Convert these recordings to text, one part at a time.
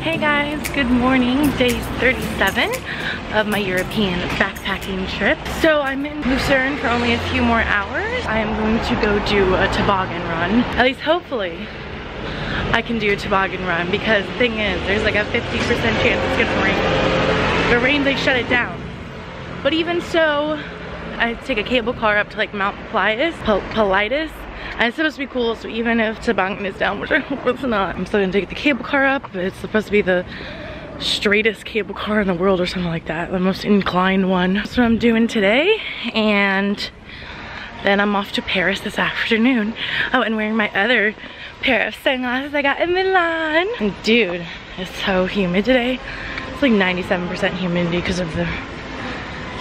Hey guys, good morning. Day 37 of my European backpacking trip. So I'm in Lucerne for only a few more hours. I am going to go do a toboggan run. At least hopefully I can do a toboggan run, because the thing is, there's like a 50% chance it's gonna rain. If it rains, they shut it down. But even so, I take a cable car up to like Mount Pilatus. And it's supposed to be cool, so even if toboggan is down, which I hope it's not, I'm still gonna take the cable car up. It's supposed to be the straightest cable car in the world or something like that, the most inclined one. That's what I'm doing today, and then I'm off to Paris this afternoon. Oh, and wearing my other pair of sunglasses I got in Milan. And dude, it's so humid today. It's like 97% humidity because of the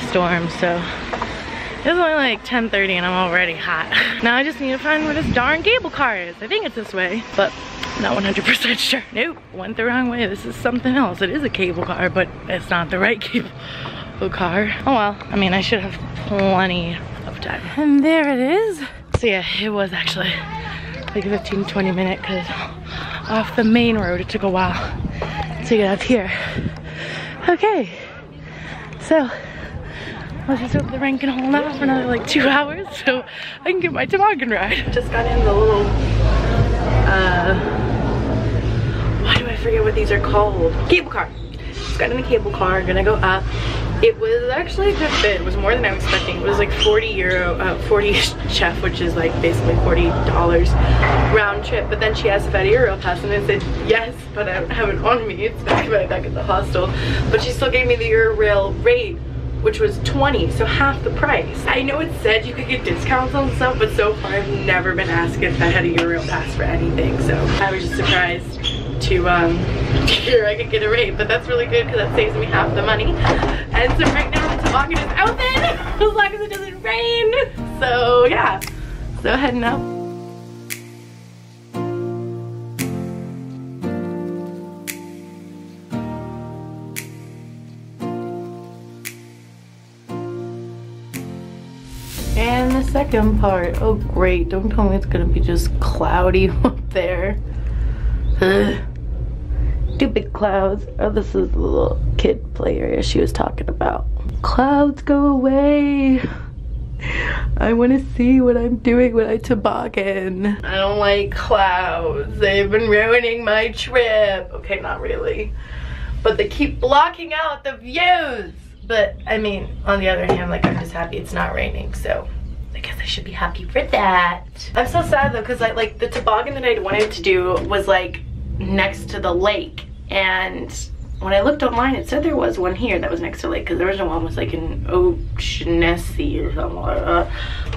storm, so it's only like 10:30 and I'm already hot. Now I just need to find where this darn cable car is. I think it's this way, but not 100% sure. Nope, went the wrong way. This is something else. It is a cable car, but it's not the right cable car. Oh well, I mean, I should have plenty of time. And there it is. So yeah, it was actually like a 15-20 minute, because off the main road it took a while to get up here. Okay, so let's just hope the rain can hold out for another like 2 hours so I can get my toboggan ride. Just got in the little, why do I forget what these are called? Cable car. Just got in the cable car, gonna go up. It was actually a good fit. It was more than I was expecting. It was like 40 chef, which is like basically $40 round trip. But then she asked if I had a Euro pass, and I said yes, but I don't have it on me. It's back at the hostel. But she still gave me the Euro rate, which was 20, so half the price. I know it said you could get discounts on stuff, but so far I've never been asked if I had a Euro pass for anything, so I was just surprised to hear I could get a rate, but that's really good because that saves me half the money. And so right now the toboggan is open, as long as it doesn't rain. So yeah, so heading up. And the second part, oh great, don't tell me it's gonna be just cloudy up there. Ugh. Stupid clouds. Oh, this is the little kid play area she was talking about. Clouds, go away. I want to see what I'm doing when I toboggan. I don't like clouds. They've been ruining my trip. Okay, not really. But they keep blocking out the views. But I mean, on the other hand, like, I'm just happy it's not raining, so I guess I should be happy for that. I'm so sad though, because like the toboggan that I wanted to do was like next to the lake, and when I looked online it said there was one here that was next to the lake, because the original one was like in O'Shaughnessy or something like that,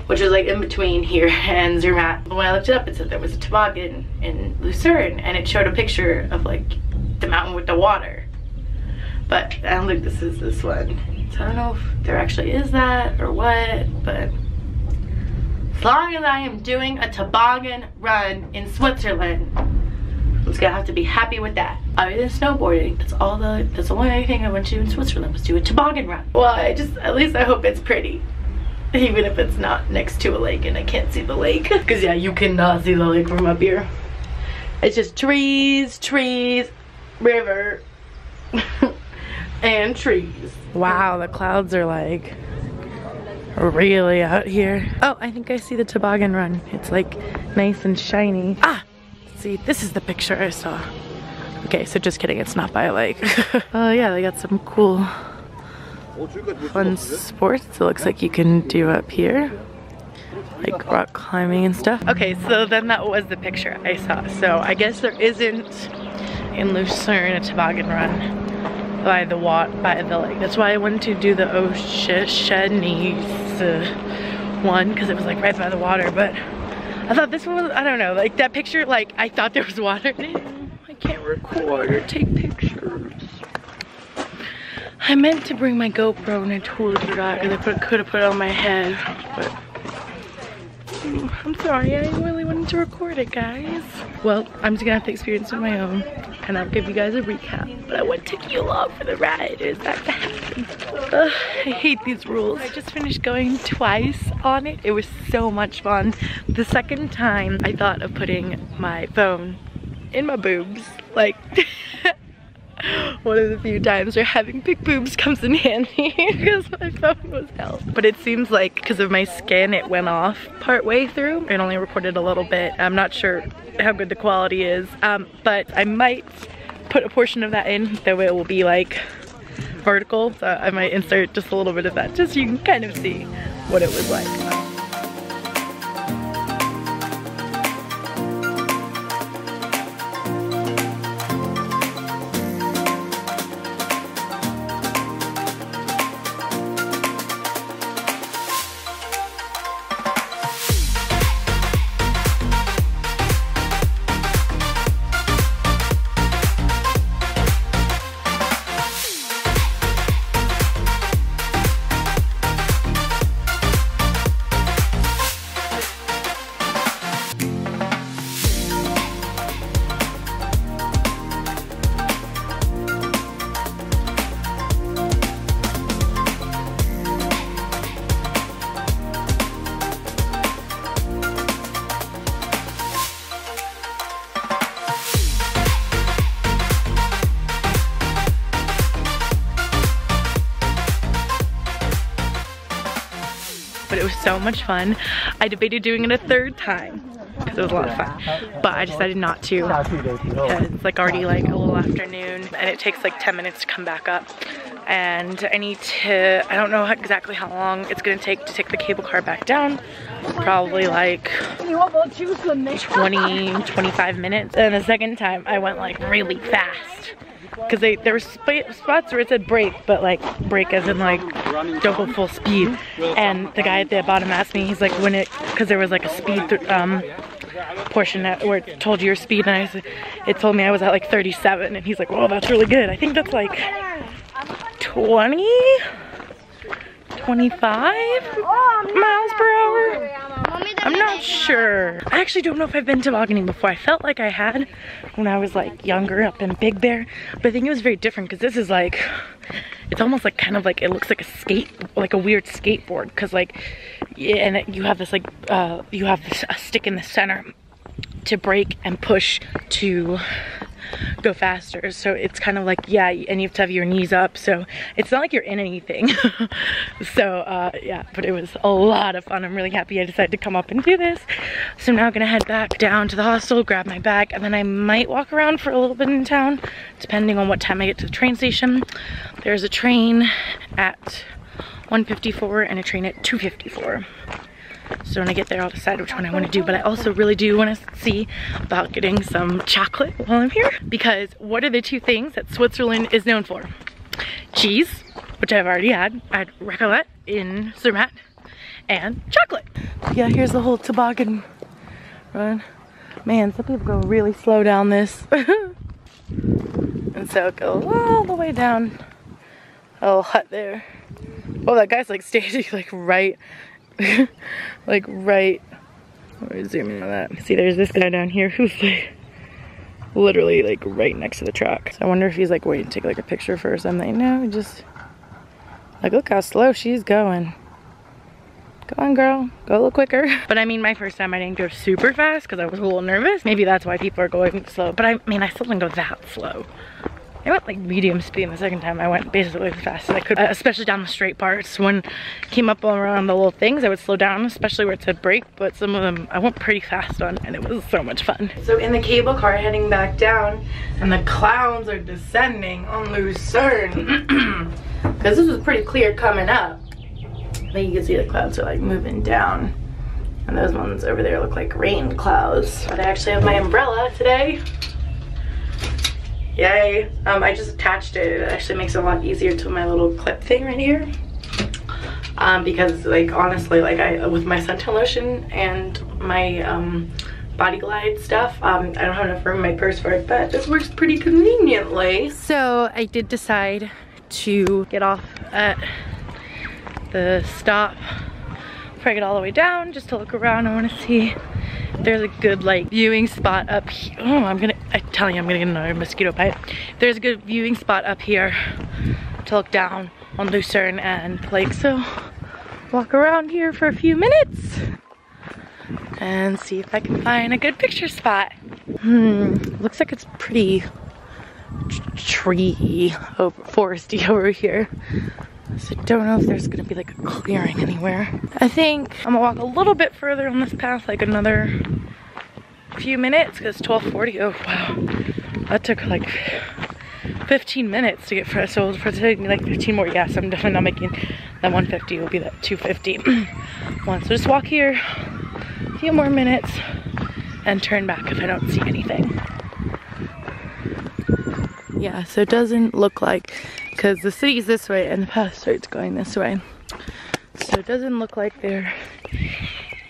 which is like in between here and Zermatt. But when I looked it up, it said there was a toboggan in Lucerne, and it showed a picture of like the mountain with the water. But I don't think this is this one. So I don't know if there actually is that or what, but as long as I am doing a toboggan run in Switzerland, I'm just gonna have to be happy with that. Other than snowboarding, that's the only thing I went to in Switzerland was do a toboggan run. Well, at least I hope it's pretty. Even if it's not next to a lake and I can't see the lake. Cause yeah, you cannot see the lake from up here. It's just trees, river, and trees. Wow, the clouds are like really out here. Oh, I think I see the toboggan run. It's like nice and shiny. Ah, see, this is the picture I saw. Okay, so just kidding, it's not by a lake. Oh yeah, they got some cool fun sports it looks like you can do up here, like rock climbing and stuff. Okay, so then that was the picture I saw. So I guess there isn't in Lucerne a toboggan run by the lake. That's why I wanted to do the O'Shaughnessy one, because it was like right by the water. But I thought this one was, I don't know, like that picture, like I thought there was water. I can't record or take pictures. I meant to bring my GoPro and I totally forgot, because I could have put it on my head, but I'm sorry, I really wanted to record it, guys. Well, I'm just gonna have to experience it on my own, and I'll give you guys a recap. But I wouldn't take you along for the ride. Is that to happen? I hate these rules. I just finished going twice on it. It was so much fun. The second time, I thought of putting my phone in my boobs. Like, one of the few times where having big boobs comes in handy because my phone was held. But it seems like because of my skin, it went off part way through. It only recorded a little bit. I'm not sure how good the quality is, but I might put a portion of that in, though it will be like vertical. So I might insert just a little bit of that just so you can kind of see what it was like. But it was so much fun. I debated doing it a third time because it was a lot of fun, but I decided not to because it's like already like a little afternoon and it takes like 10 minutes to come back up, and I need to, I don't know exactly how long it's gonna take to take the cable car back down. Probably like 20-25 minutes. And the second time I went like really fast because there were spots where it said brake, but like brake as in like don't go full speed. And the guy at the bottom asked me, he's like, when it, because there was like a speed portion where it told you your speed, and it told me I was at like 37, and he's like, whoa, that's really good. I think that's like 20, 25 miles per hour. I'm not sure. I actually don't know if I've been tobogganing before. I felt like I had when I was like younger up in Big Bear, but I think it was very different because this is like, it's almost like kind of like, it looks like like a weird skateboard, because like, yeah, and you have this like, you have a stick in the center to brake and push to go faster. So it's kind of like, yeah, and you have to have your knees up, so it's not like you're in anything. So yeah, but it was a lot of fun. I'm really happy I decided to come up and do this. So now I'm gonna head back down to the hostel, grab my bag, and then I might walk around for a little bit in town depending on what time I get to the train station. There's a train at 1:54 and a train at 2:54. So when I get there, I'll decide which one I want to do. But I also really do want to see about getting some chocolate while I'm here. Because what are the two things that Switzerland is known for? Cheese, which I've already had. I had raclette in Zermatt, and chocolate. Yeah, here's the whole toboggan run. Man, some people go really slow down this. And so go all the way down. A little hut there. Oh, that guy's like standing like right. Like right, let me zoom in on that. See, there's this guy down here who's like literally like right next to the track. So I wonder if he's like waiting to take like a picture for or something. No, just like, look how slow she's going. Go on, girl, go a little quicker. But I mean, my first time I didn't go super fast because I was a little nervous. Maybe that's why people are going slow, but I mean, I still didn't go that slow. I went like medium speed, and the second time I went basically as fast as I could, especially down the straight parts. When I came up around the little things, I would slow down, especially where it said brake, but some of them I went pretty fast on, and it was so much fun. So in the cable car heading back down, and the clouds are descending on Lucerne, because this was pretty clear coming up. I think you can see the clouds are like moving down, and those ones over there look like rain clouds. But I actually have my umbrella today. Yay. I just attached it. It actually makes it a lot easier to my little clip thing right here. Because like honestly, like with my suntan lotion and my body glide stuff, I don't have enough room in my purse for it, but this works pretty conveniently. So I did decide to get off at the stop before I get all the way down, just to look around. I want to see if there's a good like viewing spot up here. Oh, I'm telling you, I'm gonna get another mosquito bite. There's a good viewing spot up here to look down on Lucerne and Lake. So walk around here for a few minutes and see if I can find a good picture spot. Looks like it's pretty tree, foresty over here. So I don't know if there's gonna be like a clearing anywhere. I think I'm gonna walk a little bit further on this path, like another few minutes, because it's 12:40. Oh wow, that took like 15 minutes to get fresh. So for taking me like 15 more. Yes, I'm definitely not making that 150. It will be that 250 one. So just walk here a few more minutes and turn back if I don't see anything. Yeah, so it doesn't look like, because the city's this way and the path starts going this way, so it doesn't look like there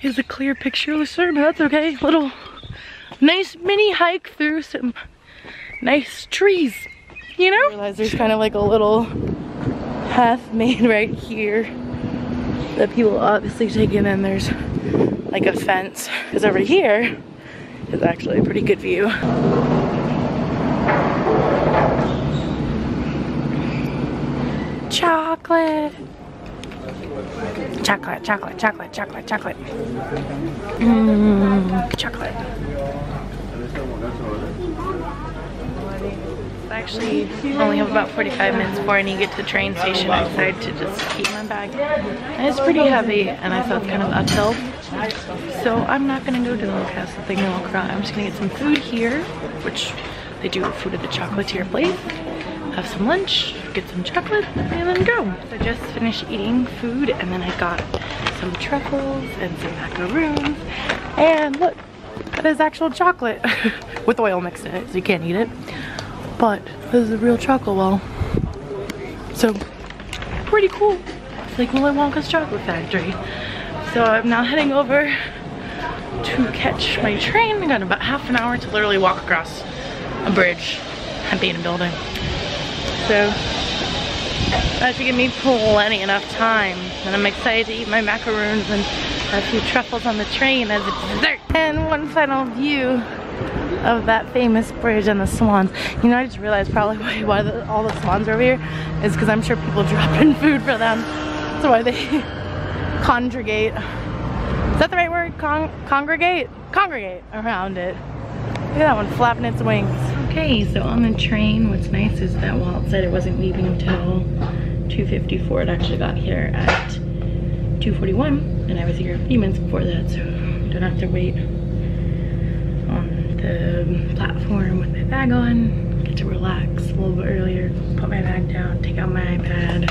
is a clear picture of Lucerne, but that's okay. Little nice mini hike through some nice trees, you know? I realize there's kind of like a little path made right here that people obviously take in, and there's like a fence, because over here is actually a pretty good view. Chocolate. Chocolate, chocolate, chocolate, chocolate, chocolate. Chocolate. I actually only have about 45 minutes before I need to get to the train station. I decided to just keep my bag. And it's pretty heavy, and I thought kind of uphill. So I'm not gonna go to the castle thing in Lucerne. I'm just gonna get some food here, which they do food at the chocolatier place. Have some lunch, get some chocolate, and then go. So I just finished eating food, and then I got some truffles and some macaroons. And look, that is actual chocolate with oil mixed in it, so you can't eat it. But this is a real chocolate well. So pretty cool. It's like Willy Wonka's chocolate factory. So I'm now heading over to catch my train. I got about half an hour to literally walk across a bridge and be in a building. So that should give me plenty enough time. And I'm excited to eat my macaroons and have a few truffles on the train as a dessert. And one final view of that famous bridge and the swans. You know, I just realized probably why all the swans are over here is because I'm sure people drop in food for them. That's why they congregate. Is that the right word? Congregate? Congregate around it. Look at that one flapping its wings. Okay, so on the train, what's nice is that while it said it wasn't leaving until 2:54, it actually got here at 2:41, and I was here a few minutes before that, so I don't have to wait on the platform with my bag on. Get to relax a little bit earlier, put my bag down, take out my iPad,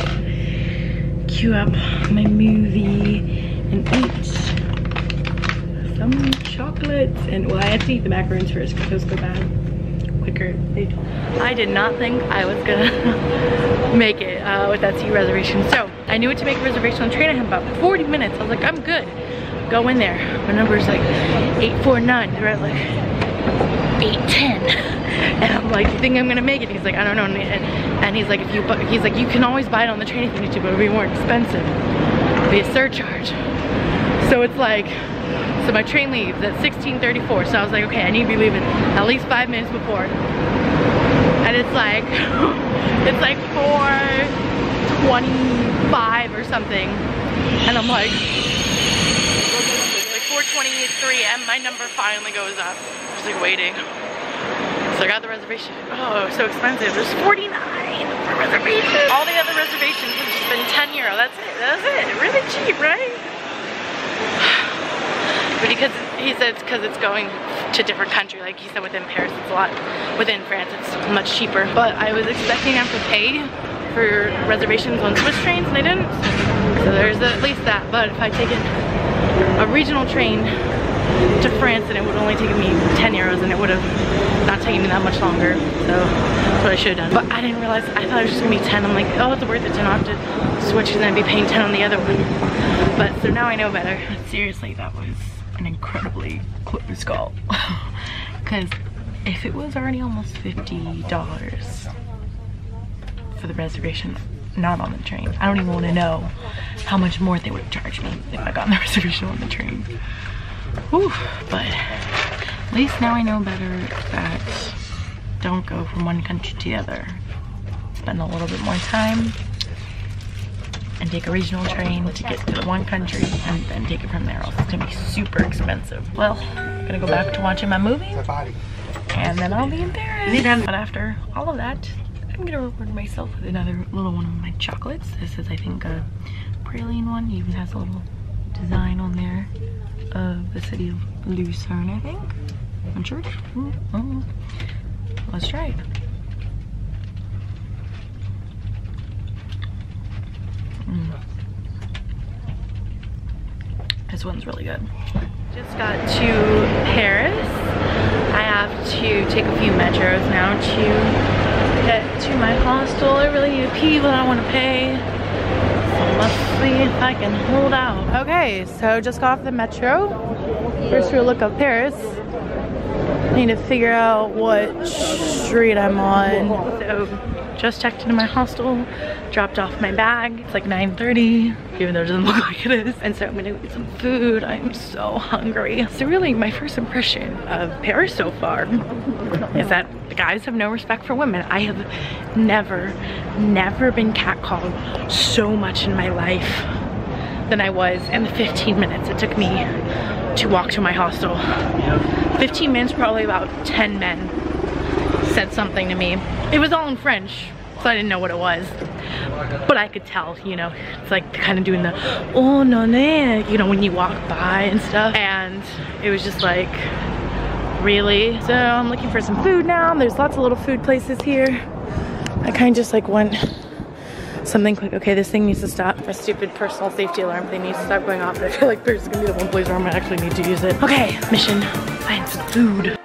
queue up my movie, and eat some chocolates. And well, I had to eat the macaroons first because those go bad quicker. I did not think I was gonna make it with that seat reservation. So I knew what to make a reservation on the train. I had about 40 minutes. I was like, I'm good. Go in there. My number's like 849. They're at like 810. And I'm like, you think I'm gonna make it? He's like, I don't know. And he's like, you can always buy it on the train if you need to, but it'll be more expensive. It'll be a surcharge. So it's like, so my train leaves at 16:34. So I was like, okay, I need to be leaving at least 5 minutes before. And it's like 4:25 or something. And I'm like 4:23, and my number finally goes up. I'm just like waiting. So I got the reservation. Oh, so expensive. There's 49 for reservations. All the other reservations have just been €10. That's it. That's it. Really cheap, right? But he said it's because it's going to a different country. Like he said, within Paris it's a lot. Within France it's much cheaper. But I was expecting to have to pay for reservations on Swiss trains, and I didn't. So there's at least that. But if I take a regional train to France, and it would only take me €10, and it would have not taken me that much longer. So that's what I should have done. But I didn't realize, I thought it was just gonna be 10. I'm like, oh, it's worth it to not have to switch and then be paying 10 on the other one. But so now I know better. Seriously, that was an incredibly close call. Because if it was already almost $50 for the reservation, not on the train, I don't even want to know how much more they would have charged me if I got the reservation on the train. Whew. But at least now I know better that don't go from one country to the other. Spend a little bit more time and take a regional train to get to the one country and then take it from there, else it's gonna be super expensive. Well, I'm gonna go back to watching my movie and then I'll be in Paris. But after all of that, I'm gonna reward myself with another little one of my chocolates. This is, I think, a praline one. It even has a little design on there of the city of Lucerne, I think. I'm sure. Let's try it. This one's really good. Just got to Paris. I have to take a few metros now to get to my hostel. I really need to pee, but I want to pay. So let's see if I can hold out. Okay, so just got off the metro. First we'll look up Paris. I need to figure out what street I'm on. So just checked into my hostel, dropped off my bag. It's like 9:30, even though it doesn't look like it is. And so I'm gonna eat some food. I'm so hungry. So really my first impression of Paris so far is that the guys have no respect for women. I have never been catcalled so much in my life than I was in the 15 minutes it took me to walk to my hostel. 15 minutes, probably about 10 men said something to me. It was all in French, so I didn't know what it was. But I could tell, you know, it's like kind of doing the, oh no, no, you know, when you walk by and stuff. And it was just like, really? So I'm looking for some food now. There's lots of little food places here. I kind of just like went something quick. Okay, this thing needs to stop. My stupid personal safety alarm thing needs to stop going off. I feel like there's gonna be the one place where I might actually need to use it. Okay, mission, find some food.